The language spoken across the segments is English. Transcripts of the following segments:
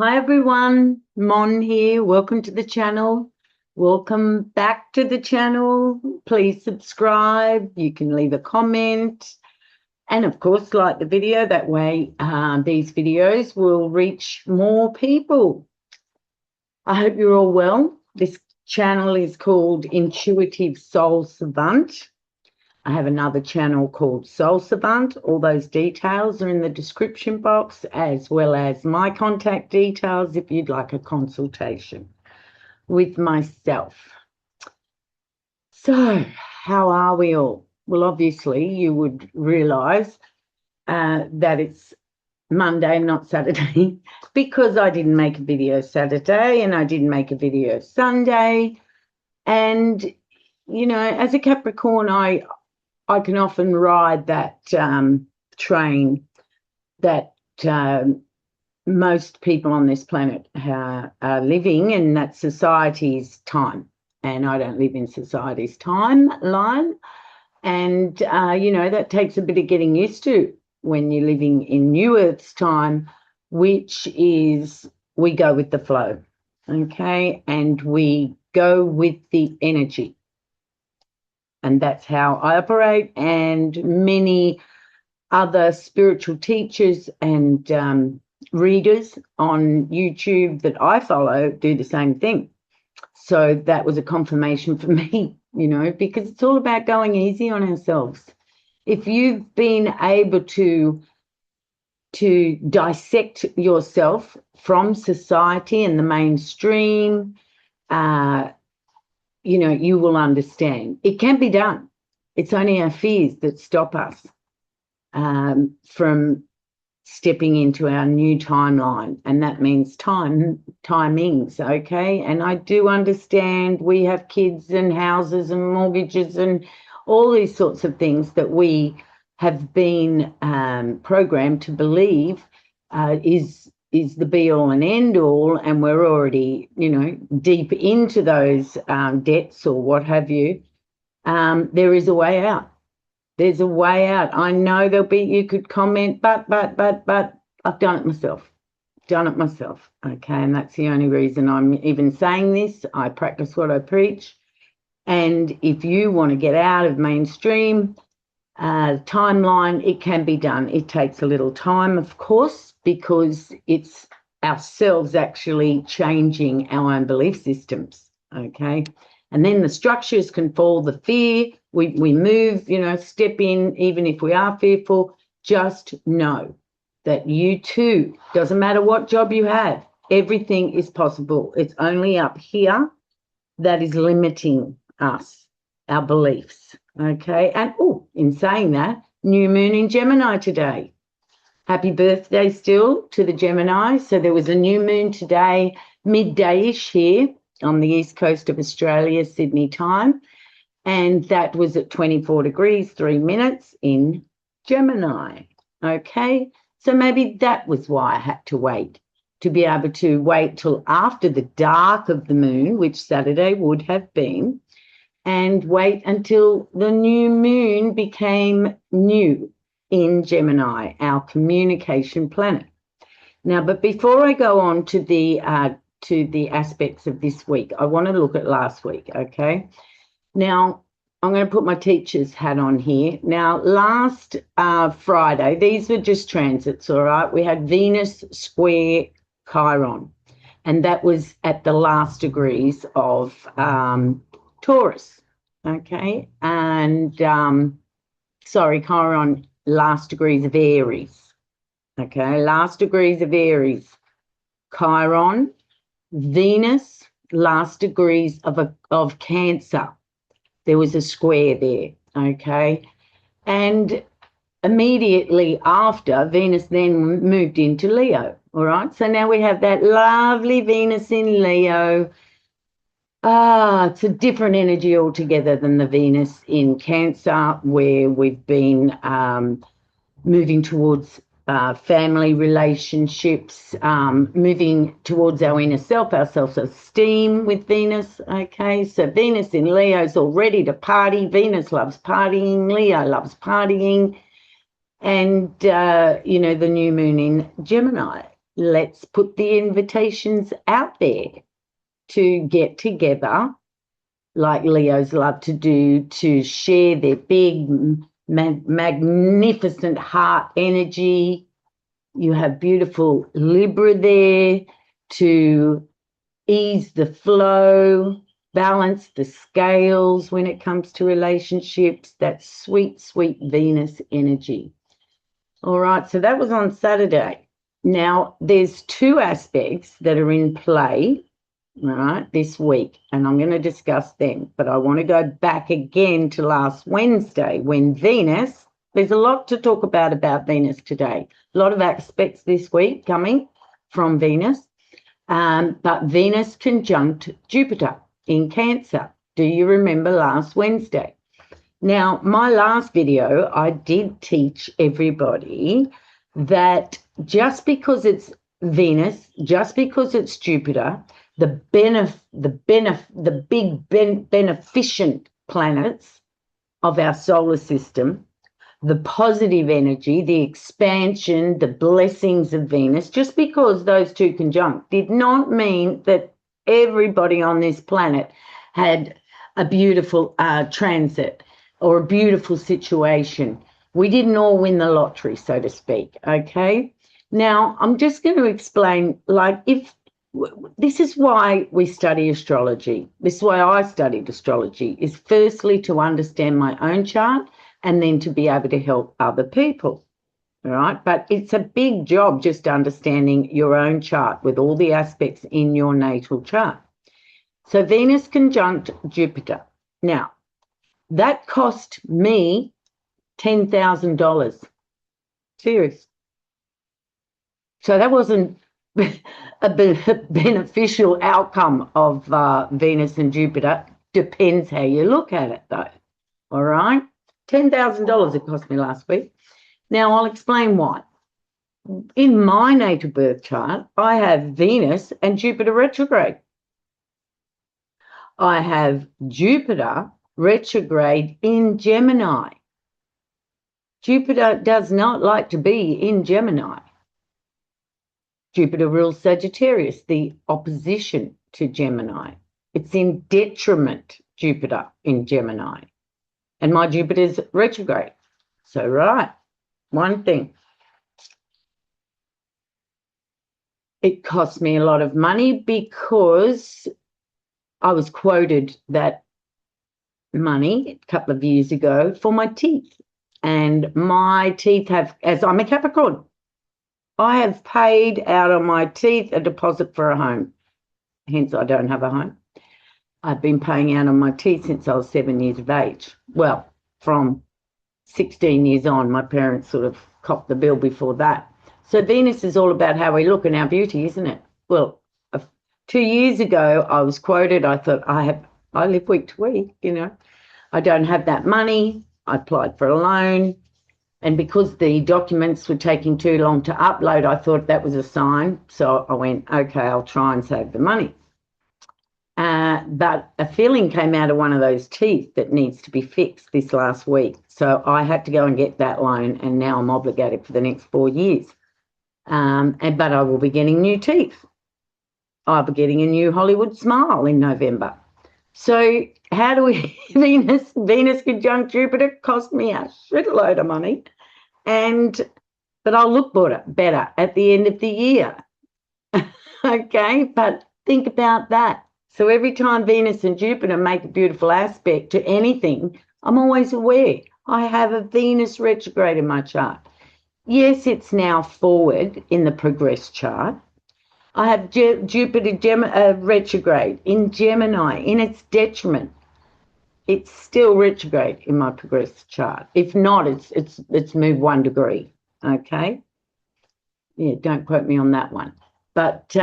Hi everyone, Mon here. Welcome to the channel. Welcome back to the channel. Please subscribe. You can leave a comment. And of course, like the video. That way these videos will reach more people. I hope you're all well. This channel is called Intuitive Soul Savant. I have another channel called Soul Savant. All those details are in the description box, as well as my contact details if you'd like a consultation with myself. So, how are we all? Well, obviously, you would realise that it's Monday, not Saturday, because I didn't make a video Saturday and I didn't make a video Sunday. And, you know, as a Capricorn, I can often ride that train that most people on this planet are living, and that's society's time. And I don't live in society's timeline. And, you know, that takes a bit of getting used to when you're living in New Earth's time, which is we go with the flow, okay? And we go with the energy. And that's how I operate, and many other spiritual teachers and readers on YouTube that I follow do the same thing. So that was a confirmation for me, you know, because it's all about going easy on ourselves. If you've been able to dissect yourself from society and the mainstream, you know, you will understand. It can be done. It's only our fears that stop us from stepping into our new timeline, and that means timings, okay? And I do understand we have kids and houses and mortgages and all these sorts of things that we have been programmed to believe is the be-all and end-all, and we're already, you know, deep into those debts or what have you. There is a way out. There's a way out. I know you could comment, but I've done it myself. Okay, and that's the only reason I'm even saying this. I practice what I preach. And if you want to get out of mainstream timeline, it can be done. It takes a little time, of course, because it's ourselves actually changing our own belief systems, okay? And then the structures can fall, the fear, we move, you know, step in, even if we are fearful. Just know that you too, doesn't matter what job you have, everything is possible. It's only up here that is limiting us, our beliefs, okay? And, in saying that, new moon in Gemini today. Happy birthday still to the Gemini. So there was a new moon today, midday-ish here on the east coast of Australia, Sydney time, and that was at 24 degrees, 3 minutes in Gemini, okay? So maybe that was why I had to wait, to be able to wait till after the dark of the moon, which Saturday would have been, and wait until the new moon became new in Gemini, our communication planet. Now, but before I go on to the aspects of this week, I want to look at last week, okay? Now, I'm going to put my teacher's hat on here. Now, last Friday, these were just transits, all right? We had Venus square Chiron, and that was at the last degrees of Taurus, okay? And, Chiron, last degrees of Aries, okay? Last degrees of Aries, Chiron, Venus, last degrees of Cancer. There was a square there, okay? And immediately after, Venus then moved into Leo, all right? So now we have that lovely Venus in Leo. It's a different energy altogether than the Venus in Cancer, where we've been moving towards family relationships, moving towards our inner self, our self-esteem with Venus, okay? So Venus in Leo is all ready to party. Venus loves partying. Leo loves partying. And, you know, the new moon in Gemini. let's put the invitations out there to get together, like Leos love to do, to share their big, magnificent heart energy. You have beautiful Libra there to ease the flow, balance the scales when it comes to relationships, that sweet, sweet Venus energy. All right, so that was on Saturday. Now, there's two aspects that are in play, all right, this week, and I'm going to discuss them. But I want to go back again to last Wednesday when Venus, there's a lot to talk about Venus today. A lot of aspects this week coming from Venus, but Venus conjunct Jupiter in Cancer. Do you remember last Wednesday? Now, my last video, I did teach everybody that just because it's Venus, just because it's Jupiter, the big beneficent planets of our solar system, the positive energy, the expansion, the blessings of Venus, just because those two conjunct did not mean that everybody on this planet had a beautiful transit or a beautiful situation. We didn't all win the lottery, so to speak, okay? Now, I'm just going to explain, like, if this is why we study astrology. This is why I studied astrology, is firstly to understand my own chart and then to be able to help other people, all right? But it's a big job just understanding your own chart with all the aspects in your natal chart. So Venus conjunct Jupiter. Now, that cost me $10,000. Serious. So that wasn't a beneficial outcome of Venus and Jupiter. Depends how you look at it, though. All right? $10,000 it cost me last week. Now, I'll explain why. In my natal birth chart, I have Venus and Jupiter retrograde. I have Jupiter retrograde in Gemini. Jupiter does not like to be in Gemini. Jupiter rules Sagittarius, the opposition to Gemini. It's in detriment, Jupiter in Gemini. And my Jupiter's retrograde. So, right, one thing. It cost me a lot of money because I was quoted that money a couple of years ago for my teeth. And my teeth have, as I'm a Capricorn, I have paid out on my teeth a deposit for a home. Hence, I don't have a home. I've been paying out on my teeth since I was 7 years of age. Well, from 16 years on, my parents sort of copped the bill before that. So Venus is all about how we look and our beauty, isn't it? Well, 2 years ago, I was quoted. I thought, I live week to week, you know. I don't have that money. I applied for a loan. And because the documents were taking too long to upload, I thought that was a sign. So I went, okay, I'll try and save the money. But a filling came out of one of those teeth that needs to be fixed this last week. So I had to go and get that loan, and now I'm obligated for the next 4 years. But I will be getting new teeth. I'll be getting a new Hollywood smile in November. So how do we, Venus conjunct Jupiter cost me a shitload of money, but I'll look better at the end of the year. Okay, but think about that. So every time Venus and Jupiter make a beautiful aspect to anything, I'm always aware I have a Venus retrograde in my chart. Yes, it's now forward in the progress chart. I have Jupiter retrograde in Gemini in its detriment. It's still retrograde in my progress chart. If not, it's moved 1 degree. Okay. Yeah, don't quote me on that one. But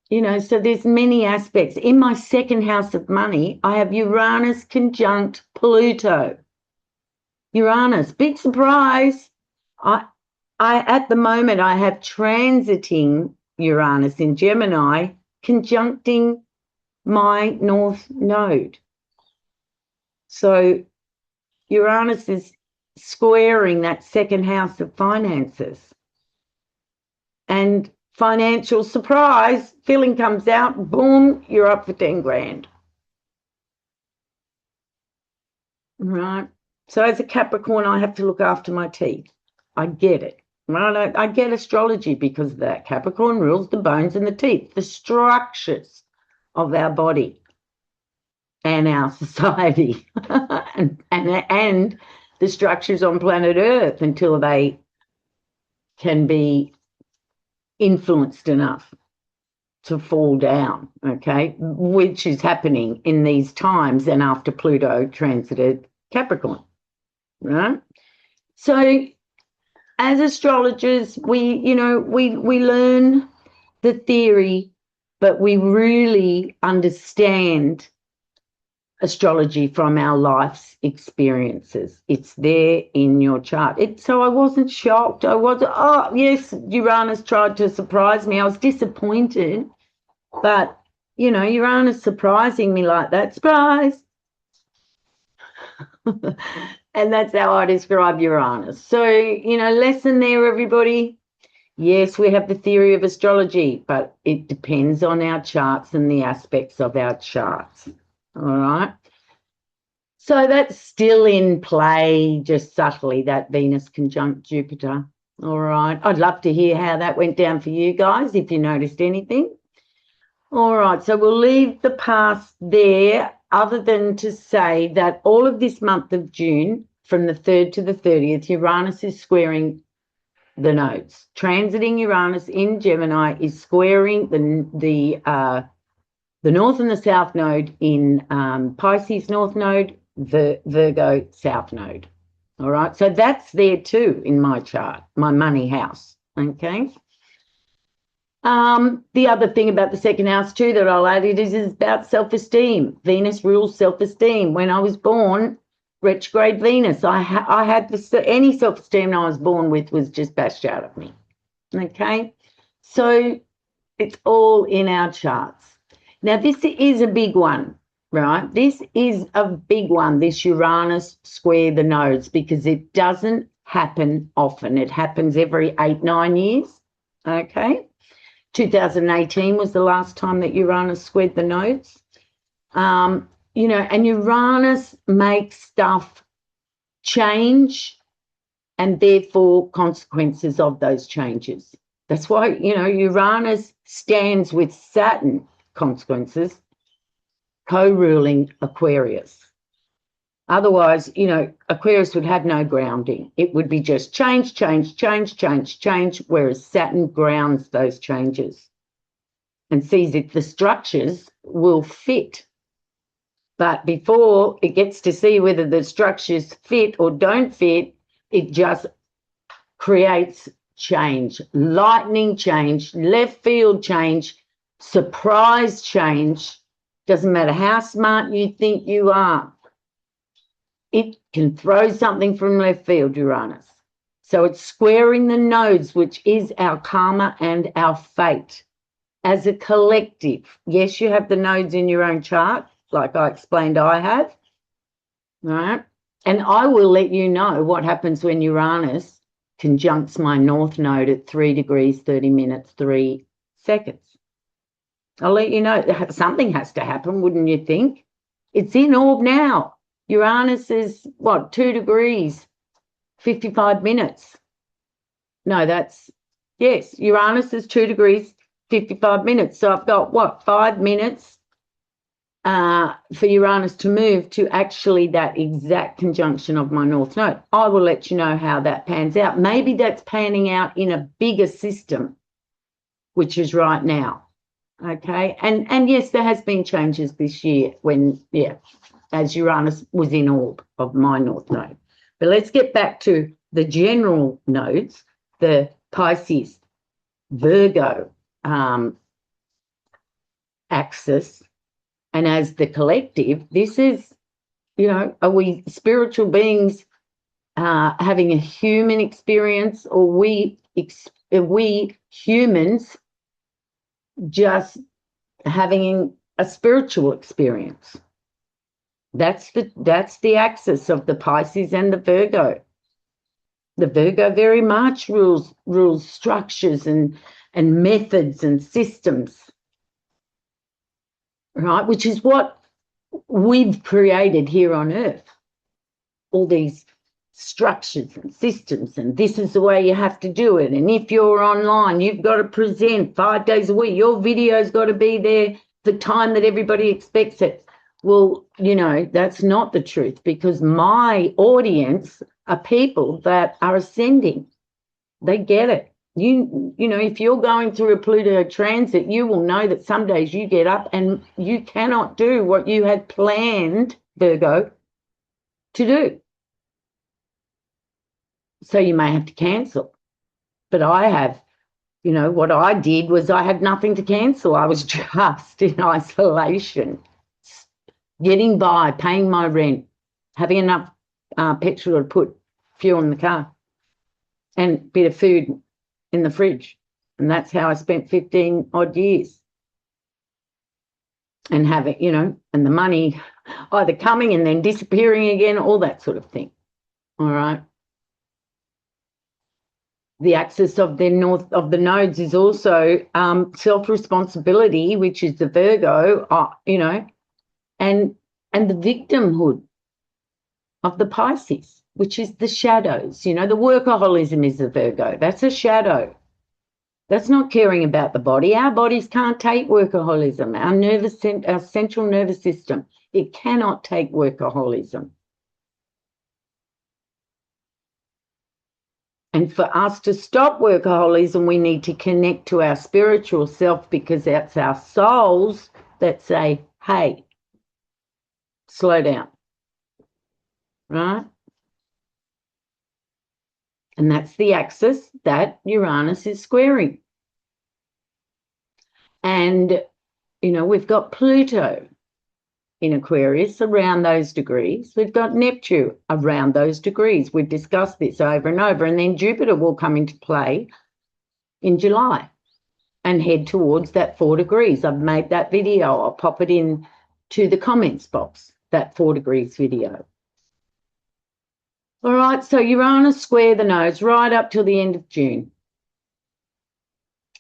you know, so there's many aspects. In my second house of money, I have Uranus conjunct Pluto. Uranus, big surprise. I at the moment I have transiting Uranus in Gemini conjuncting my north node. So Uranus is squaring that second house of finances. And financial surprise, filling comes out, boom, you're up for 10 grand. Right. So as a Capricorn, I have to look after my teeth. I get it. Right? I get astrology because of that. Capricorn rules the bones and the teeth, the structures of our body and our society and the structures on planet Earth until they can be influenced enough to fall down, okay, which is happening in these times and after Pluto transited Capricorn, right? So as astrologers, we learn the theory, but we really understand astrology from our life's experiences. It's there in your chart. So I wasn't shocked. Oh, yes, Uranus tried to surprise me. I was disappointed, but, Uranus surprising me like that, surprise. And that's how I describe Uranus. So, lesson there, everybody. Yes, we have the theory of astrology, but it depends on our charts and the aspects of our charts. All right. So that's still in play, just subtly, that Venus conjunct Jupiter. All right. I'd love to hear how that went down for you guys, if you noticed anything. All right. So we'll leave the past there, other than to say that all of this month of June, from the 3rd to the 30th, Uranus is squaring the nodes. Transiting Uranus in Gemini is squaring the North and the South node in Pisces North node, the Virgo South node. All right, so that's there too in my chart, my money house, okay? The other thing about the second house too that I'll add is about self-esteem. Venus rules self-esteem. When I was born, retrograde Venus, I had any self-esteem I was born with was just bashed out of me, okay? So it's all in our charts. Now, this is a big one, right? This is a big one, this Uranus square the nodes, because it doesn't happen often. It happens every 8-9 years, okay? 2018 was the last time that Uranus squared the nodes. And Uranus makes stuff change and therefore consequences of those changes. That's why, Uranus stands with Saturn, consequences, co-ruling Aquarius. Otherwise, Aquarius would have no grounding. It would be just change, whereas Saturn grounds those changes and sees if the structures will fit. But before it gets to see whether the structures fit or don't fit, it just creates change, lightning change, left field change, surprise change. Doesn't matter how smart you think you are. It can throw something from left field, Uranus. So it's squaring the nodes, which is our karma and our fate. As a collective, yes, you have the nodes in your own chart, like I explained I have, right? And I will let you know what happens when Uranus conjuncts my north node at 3 degrees, 30 minutes, 3 seconds. I'll let you know. Something has to happen, wouldn't you think? It's in orb now. Uranus is, 2 degrees, 55 minutes. No, yes, Uranus is 2 degrees, 55 minutes. So I've got, 5 minutes for Uranus to move to actually that exact conjunction of my north node. I will let you know how that pans out. Maybe that's panning out in a bigger system, which is right now. Okay, and yes, there has been changes this year as Uranus was in orb of my north node. But let's get back to the general nodes, the Pisces, Virgo axis, and as the collective, this is, are we spiritual beings having a human experience, or are we humans just having a spiritual experience? That's the axis of the Pisces and the Virgo. The Virgo very much rules structures and and methods and systems, right? Which is what we've created here on Earth. All these structures and systems, and this is the way you have to do it. And if you're online, you've got to present 5 days a week. Your video's got to be there the time that everybody expects it. Well, you know, that's not the truth, because my audience are people that are ascending. They get it. You know, if you're going through a Pluto transit, you will know that some days you get up and you cannot do what you had planned, Virgo, to do. So you may have to cancel. But I have, you know, what I did was I had nothing to cancel. I was just in isolation, getting by, paying my rent, having enough petrol to put fuel in the car and a bit of food in the fridge. And that's how I spent 15 odd years. And have it, you know, and the money either coming and then disappearing again, all that sort of thing. All right. The axis of the north of the nodes is also self-responsibility, which is the Virgo, you know, and the victimhood of the Pisces, which is the shadows. You know, the workaholism is the Virgo. That's a shadow. That's not caring about the body. Our bodies can't take workaholism. Our central nervous system, it cannot take workaholism. And for us to stop workaholism, we need to connect to our spiritual self, because that's our souls that say, hey, slow down, right? And that's the axis that Uranus is squaring. And, you know, we've got Pluto in Aquarius around those degrees. We've got Neptune around those degrees. We've discussed this over and over. And then Jupiter will come into play in July and head towards that 4 degrees. I've made that video. I'll pop it in to the comments box, that 4 degrees video. All right, so Uranus square the nodes right up till the end of June.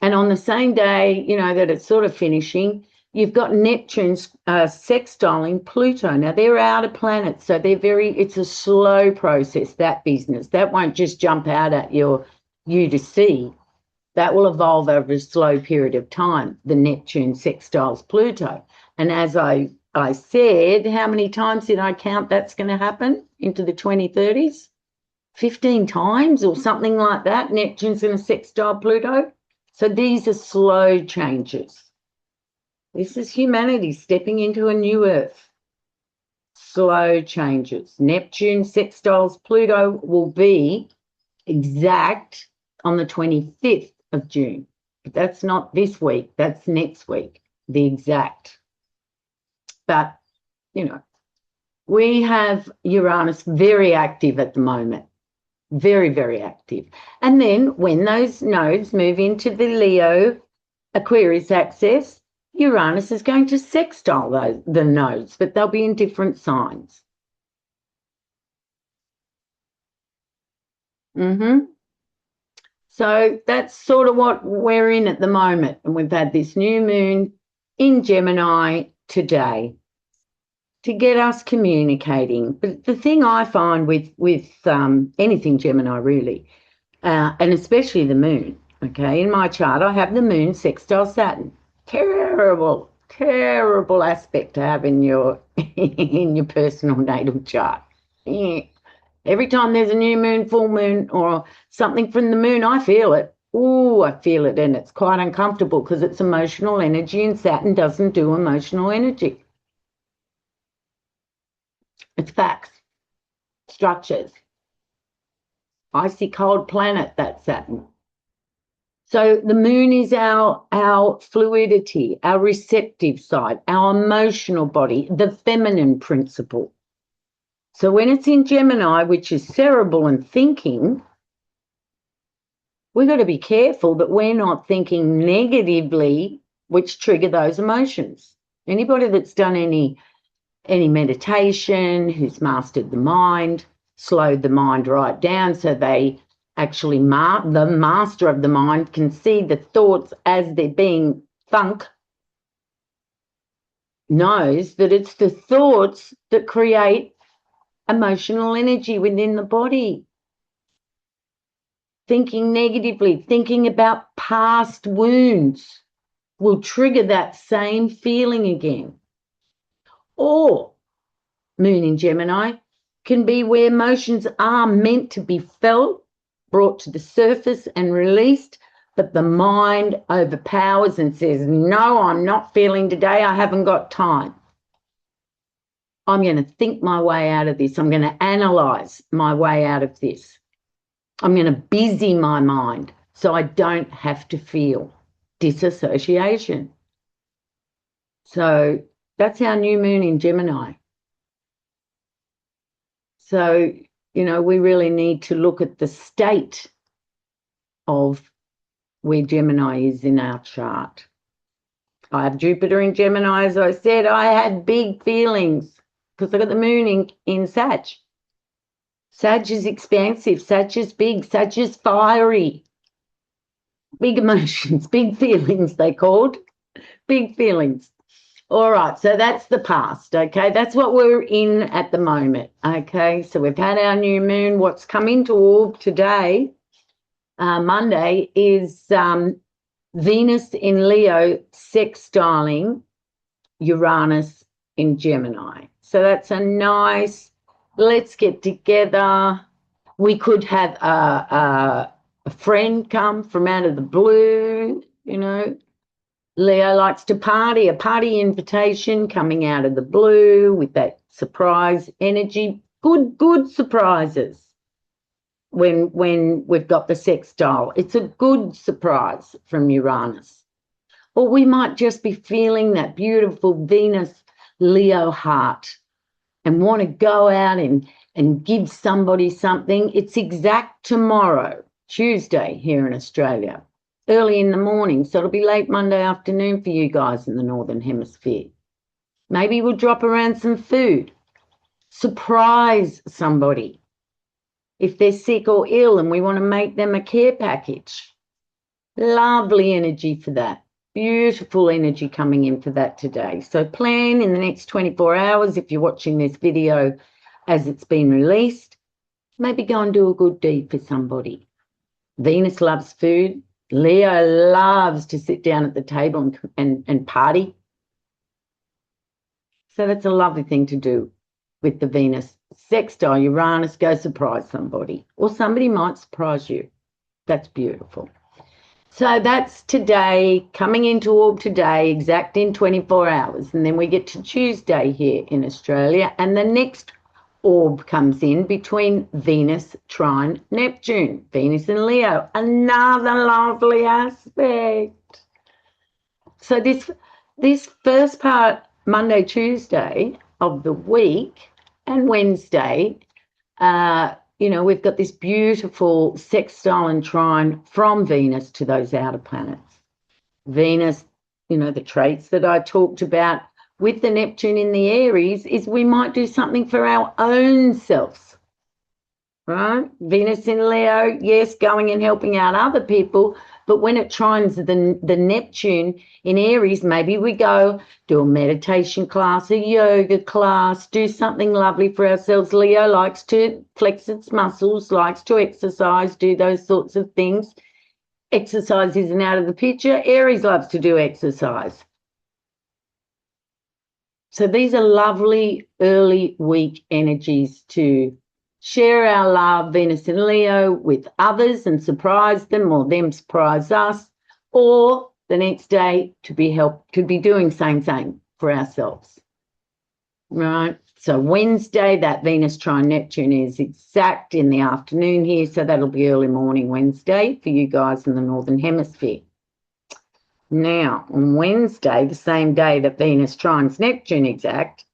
And on the same day, you know, that it's sort of finishing, you've got Neptune's sextiling Pluto. Now, they're outer planets, so it's a slow process, that business. That won't just jump out at you to see. That will evolve over a slow period of time, the Neptune sextiles Pluto. And as I said, how many times did I count that's going to happen into the 2030s? 15 times or something like that. Neptune's going to sextile Pluto. So these are slow changes. This is humanity stepping into a new Earth. Slow changes. Neptune sextiles Pluto will be exact on the 25th of June. But that's not this week. That's next week, the exact. But, you know, we have Uranus very active at the moment. Very, very active. And then when those nodes move into the Leo Aquarius axis, Uranus is going to sextile the nodes, but they'll be in different signs. So that's sort of what we're in at the moment. And we've had this new moon in Gemini today to get us communicating. But the thing I find with anything Gemini really, and especially the moon, okay, in my chart I have the moon sextile Saturn. Terrible, terrible aspect to have in your personal natal chart. Yeah. Every time there's a new moon, full moon, or something from the moon, I feel it. Oh, I feel it, and it's quite uncomfortable because it's emotional energy, and Saturn doesn't do emotional energy. It's facts, structures. Icy cold planet, that's Saturn. So the moon is our fluidity, our receptive side, our emotional body, the feminine principle. So when it's in Gemini, which is cerebral and thinking, we've got to be careful that we're not thinking negatively, which trigger those emotions. Anybody that's done any meditation, who's mastered the mind, slowed the mind right down so they actually the master of the mind can see the thoughts as they're being thunk, knows that it's the thoughts that create emotional energy within the body. Thinking negatively, thinking about past wounds will trigger that same feeling again. Or Moon in Gemini can be where emotions are meant to be felt, brought to the surface and released, but the mind overpowers and says, no, I'm not feeling today. I haven't got time. I'm going to think my way out of this. I'm going to analyze my way out of this. I'm going to busy my mind so I don't have to feel disassociation. So that's our new moon in Gemini. So, you know, we really need to look at the state of where Gemini is in our chart. I have Jupiter in Gemini, as I said. I had big feelings because I got the moon in Sag. Sag is expansive. Sag is big. Sag is fiery. Big emotions, big feelings, they called. Big feelings. All right, so that's the past, okay? That's what we're in at the moment, okay? So we've had our new moon. What's come into orb today, Monday, is Venus in Leo sextiling Uranus in Gemini. So that's a nice, let's get together. We could have a friend come from out of the blue, you know. Leo likes to party, a party invitation coming out of the blue with that surprise energy. Good surprises when we've got the sextile. It's a good surprise from Uranus. Or we might just be feeling that beautiful Venus Leo heart and want to go out and give somebody something. It's exact tomorrow, Tuesday, here in Australia. Early in the morning, so it'll be late Monday afternoon for you guys in the Northern Hemisphere. Maybe we'll drop around some food. Surprise somebody. If they're sick or ill and we want to make them a care package. Lovely energy for that. Beautiful energy coming in for that today. So plan in the next 24 hours, if you're watching this video as it's been released, maybe go and do a good deed for somebody. Venus loves food. Leo loves to sit down at the table and party. So that's a lovely thing to do with the Venus sextile Uranus. Go surprise somebody, or somebody might surprise you. That's beautiful. So that's today, coming into orb today, exact in 24 hours. And then we get to Tuesday here in Australia, and the next orb comes in between Venus, trine, Neptune, Venus and Leo, another lovely aspect. So this first part, Monday, Tuesday of the week and Wednesday, you know, we've got this beautiful sextile and trine from Venus to those outer planets. Venus, you know, the traits that I talked about with the Neptune in the Aries is we might do something for our own selves, right? Venus in Leo, yes, going and helping out other people, but when it trines the Neptune in Aries, maybe we go do a meditation class, a yoga class, do something lovely for ourselves. Leo likes to flex its muscles, likes to exercise, do those sorts of things. Exercise isn't out of the picture. Aries loves to do exercise. So these are lovely early week energies to share our love, Venus and Leo, with others and surprise them, or them surprise us, or the next day to be doing same for ourselves, right? So Wednesday, that Venus trine Neptune is exact in the afternoon here, so that'll be early morning Wednesday for you guys in the Northern Hemisphere. Now, on Wednesday, the same day that Venus trines Neptune exact,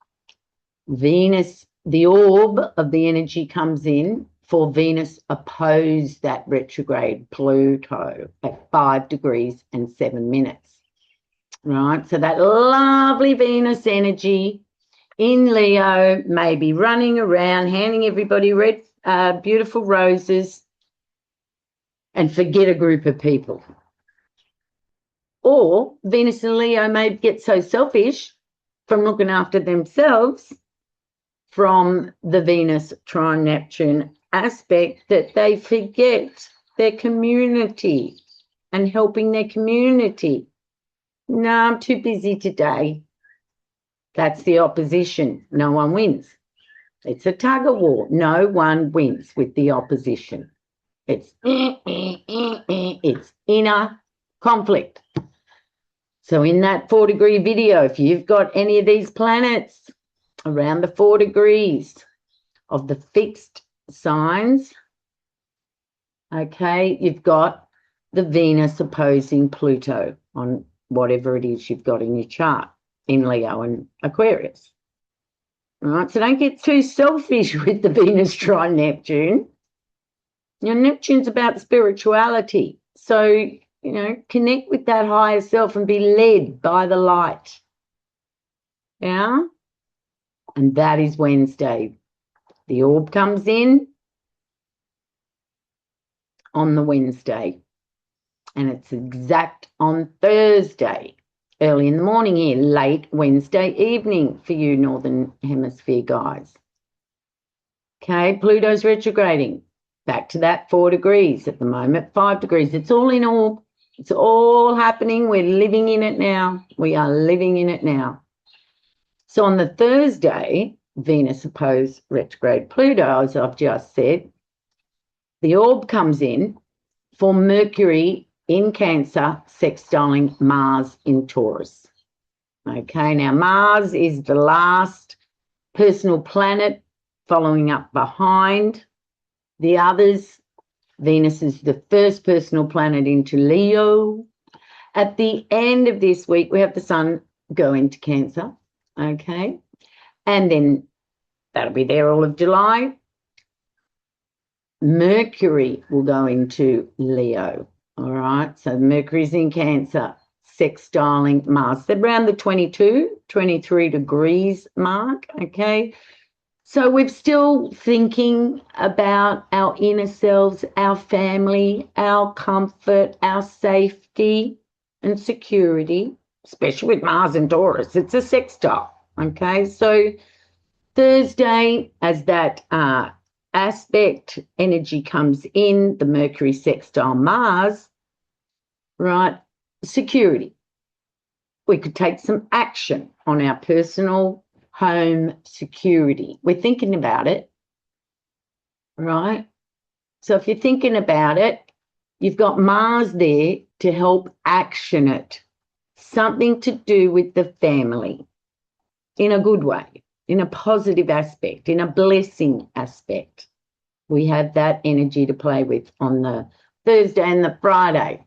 Venus, the orb of the energy comes in for Venus oppose that retrograde Pluto at 5 degrees and 7 minutes, right? So that lovely Venus energy in Leo may be running around, handing everybody red, beautiful roses, and forget a group of people. Or Venus and Leo may get so selfish from looking after themselves from the Venus trine Neptune aspect that they forget their community and helping their community. No, I'm too busy today. That's the opposition. No one wins. It's a tug of war. No one wins with the opposition. It's inner conflict. So in that 4-degree video, if you've got any of these planets around the 4 degrees of the fixed signs, okay, you've got the Venus opposing Pluto on whatever it is you've got in your chart in Leo and Aquarius. All right, so don't get too selfish with the Venus trine Neptune. You know, Neptune's about spirituality. So, you know, connect with that higher self and be led by the light. Yeah? And that is Wednesday. The orb comes in on the Wednesday. And it's exact on Thursday. Early in the morning here, late Wednesday evening for you Northern Hemisphere guys. Okay, Pluto's retrograding. Back to that 4 degrees at the moment, 5 degrees. It's all in orb. It's all happening. We're living in it now. We are living in it now. So on the Thursday, Venus opposed retrograde Pluto, as I've just said, the orb comes in for Mercury in Cancer, sextiling Mars in Taurus. Okay, now Mars is the last personal planet following up behind the others. Venus is the first personal planet into Leo. At the end of this week, we have the Sun go into Cancer, okay? And then that'll be there all of July. Mercury will go into Leo. All right, so Mercury's in Cancer, sextiling Mars. They're around the 22, 23 degrees mark, okay? So we're still thinking about our inner selves, our family, our comfort, our safety and security, especially with Mars and Taurus. It's a sextile, okay? So Thursday, as that aspect energy comes in, the Mercury sextile Mars, right, security. We could take some action on our personal home security. We're thinking about it, right? So if you're thinking about it, you've got Mars there to help action it. Something to do with the family in a good way, in a positive aspect, in a blessing aspect. We have that energy to play with on the Thursday and the Friday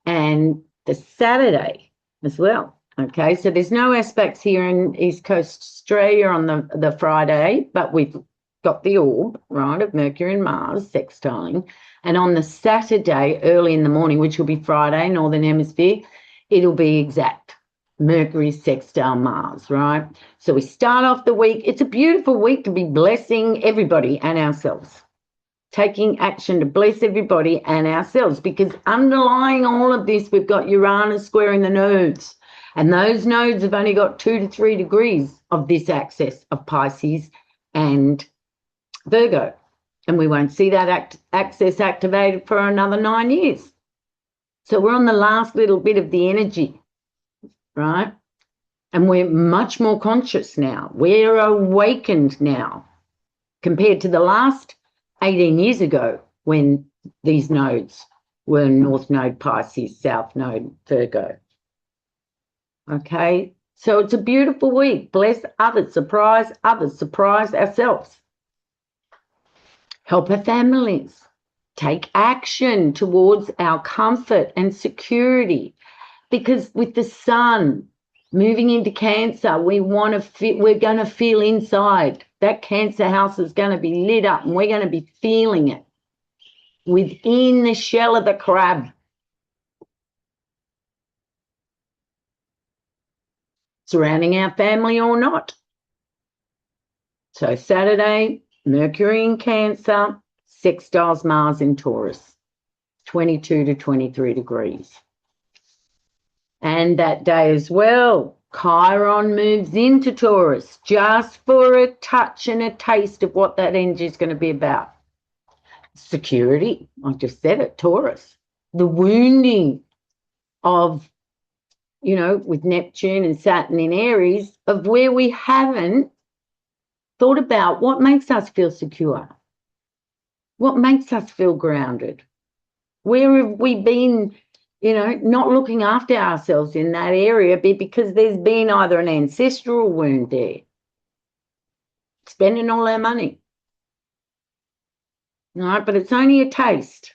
and the Saturday as well. Okay, so there's no aspects here in East Coast Australia on the Friday, but we've got the orb, right, of Mercury and Mars sextiling. And on the Saturday, early in the morning, which will be Friday, Northern Hemisphere, it'll be exact. Mercury sextile Mars, right? So we start off the week. It's a beautiful week to be blessing everybody and ourselves. Taking action to bless everybody and ourselves, because underlying all of this, we've got Uranus squaring the nodes. And those nodes have only got 2 to 3 degrees of this axis of Pisces and Virgo. And we won't see that axis activated for another 9 years. So we're on the last little bit of the energy, right? And we're much more conscious now. We're awakened now compared to the last 18 years ago when these nodes were North Node Pisces, South Node Virgo. Okay, so it's a beautiful week. Bless others, surprise ourselves. Help our families. Take action towards our comfort and security. Because with the Sun moving into Cancer, we're going to feel inside. That Cancer house is going to be lit up and we're going to be feeling it within the shell of the crab. Surrounding our family or not. So Saturday, Mercury in Cancer, sextiles Mars in Taurus. 22 to 23 degrees. And that day as well, Chiron moves into Taurus just for a touch and a taste of what that energy is going to be about. Security, I just said it, Taurus. The wounding of, you know, with Neptune and Saturn in Aries, of where we haven't thought about what makes us feel secure, what makes us feel grounded. Where have we been, you know, not looking after ourselves in that area because there's been either an ancestral wound there, spending all our money. All right, but it's only a taste.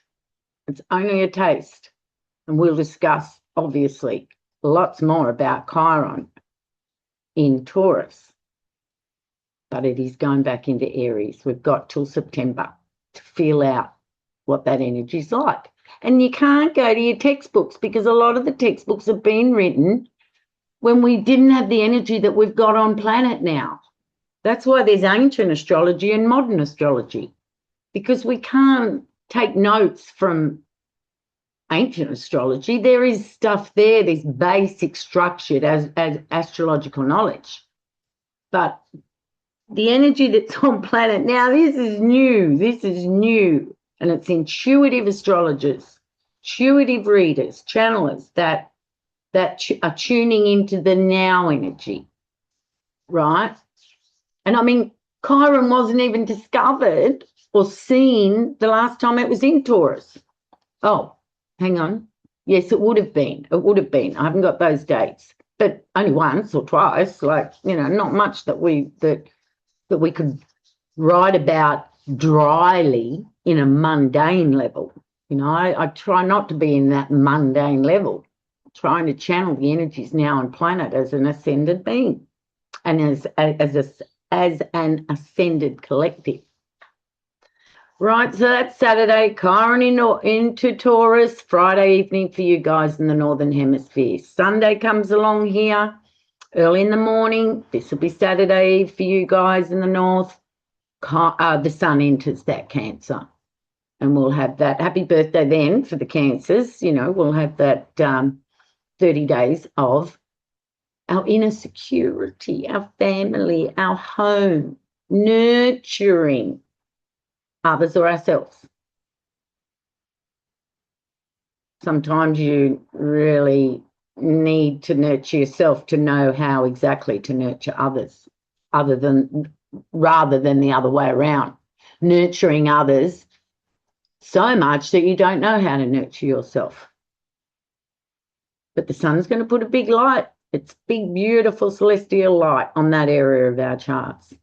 It's only a taste. And we'll discuss, obviously, lots more about Chiron in Taurus. But it is going back into Aries. We've got till September to feel out what that energy's like. And you can't go to your textbooks because a lot of the textbooks have been written when we didn't have the energy that we've got on planet now. That's why there's ancient astrology and modern astrology, because we can't take notes from ancient astrology. There is stuff there, there's basic structured as astrological knowledge. But the energy that's on planet now, this is new. And it's intuitive astrologers, intuitive readers, channelers that are tuning into the now energy, right? And I mean, Chiron wasn't even discovered or seen the last time it was in Taurus. Oh, hang on. Yes, it would have been. It would have been. I haven't got those dates, but only once or twice. Like, you know, not much that we could write about dryly in a mundane level. You know, I try not to be in that mundane level, trying to channel the energies now on planet as an ascended being and as an ascended collective. Right, so that's Saturday, Chiron into Taurus, Friday evening for you guys in the Northern Hemisphere. Sunday comes along here, early in the morning. This will be Saturday for you guys in the North. The sun enters that Cancer. And we'll have that. Happy birthday then for the Cancers. You know, we'll have that 30 days of our inner security, our family, our home, nurturing others or ourselves. Sometimes you really need to nurture yourself to know how exactly to nurture others, rather than the other way around. Nurturing others so much that you don't know how to nurture yourself. But the sun's going to put a big light, it's big, beautiful celestial light on that area of our charts.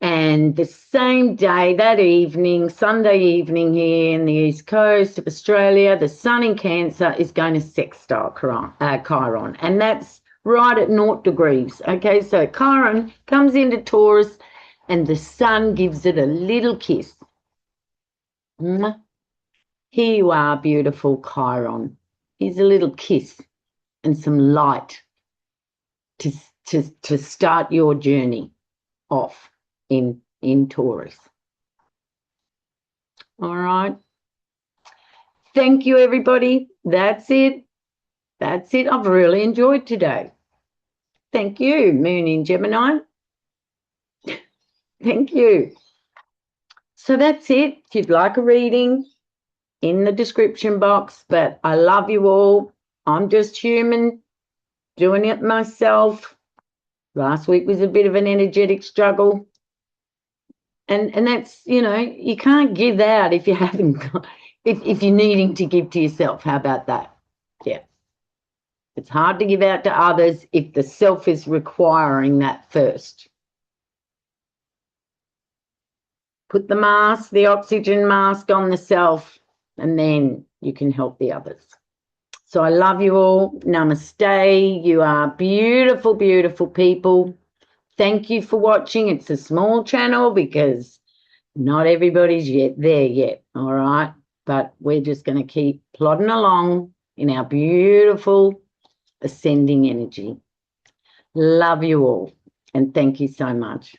And the same day, that evening, Sunday evening here in the East Coast of Australia, the sun in Cancer is going to sextile Chiron. And that's right at 0 degrees. Okay, so Chiron comes into Taurus and the sun gives it a little kiss. Here you are, beautiful Chiron. Here's a little kiss and some light to start your journey off in Taurus. All right. Thank you, everybody. That's it. That's it. I've really enjoyed today. Thank you, Moon in Gemini. Thank you. So that's it. If you'd like a reading, in the description box, but I love you all. I'm just human, doing it myself. Last week was a bit of an energetic struggle. And that's, you know, you can't give out if you haven't got, if you're needing to give to yourself. How about that? Yeah. It's hard to give out to others if the self is requiring that first. Put the mask, the oxygen mask on the self, and then you can help the others. So I love you all. Namaste. You are beautiful, beautiful people. Thank you for watching. It's a small channel because not everybody's there yet, all right? But we're just going to keep plodding along in our beautiful ascending energy. Love you all, and thank you so much.